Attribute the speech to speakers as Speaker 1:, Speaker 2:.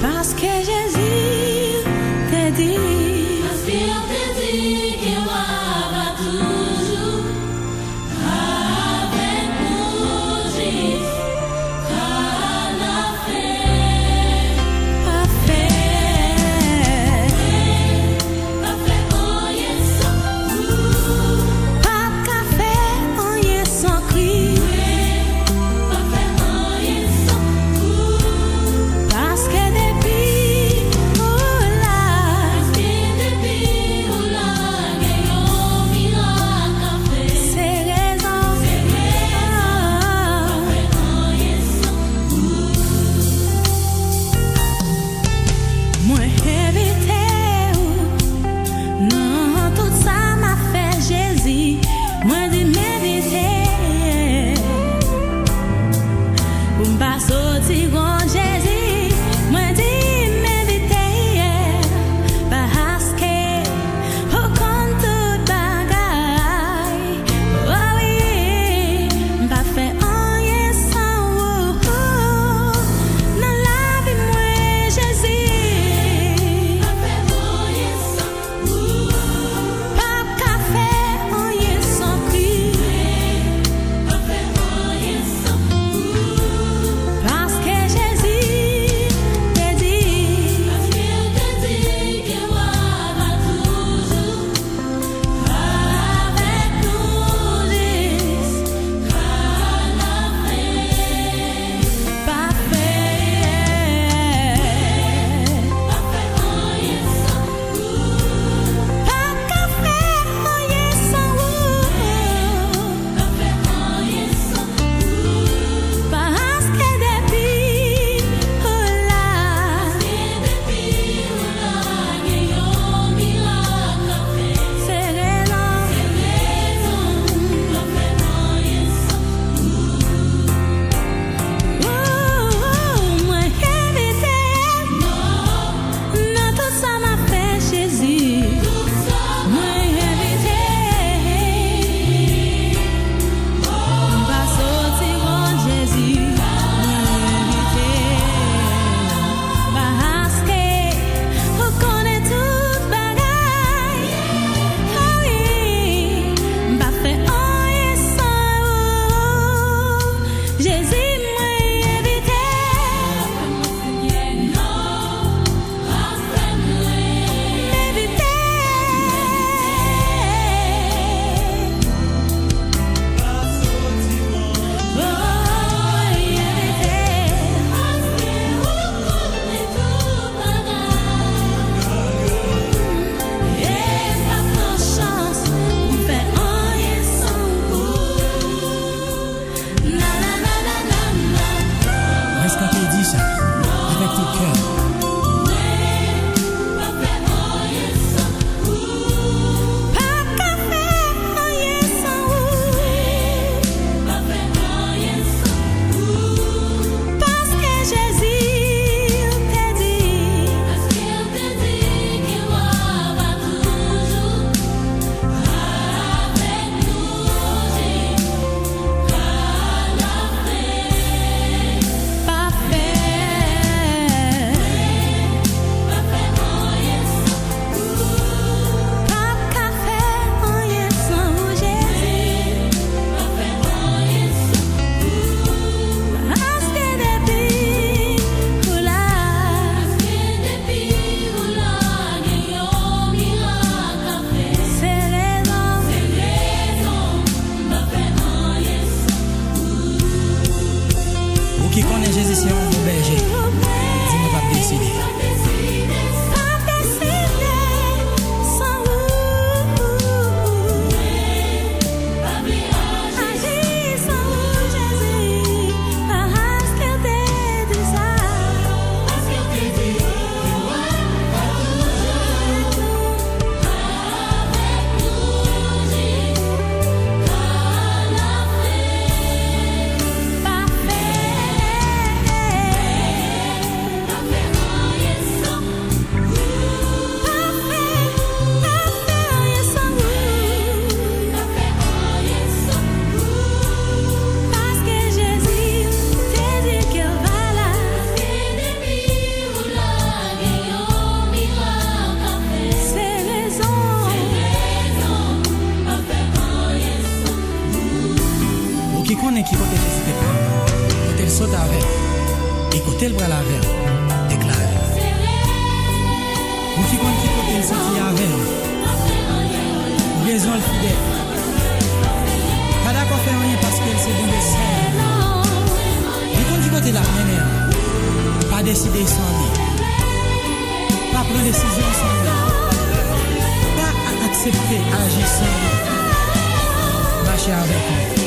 Speaker 1: Parce que Jésus t'a dit,
Speaker 2: Parce qu'il t'a dit qu'il va toujours avec nous jusqu'à la fin. Parfait, oh yes,
Speaker 1: pas café, on y est sans cri.
Speaker 3: connaît qui côté Jésus te prend. Côté le saute avec. Et côté le bras avec. Déclaré. Nous qui connaît qui côté le sorti avec. Raison le fidèle. Pas d'accord faire rien parce que c'est bon de serre. Et quand du côté de la manière, pas décider sans lui. Pas prendre décision sans lui. Pas accepter agir sans lui. Marcher avec lui.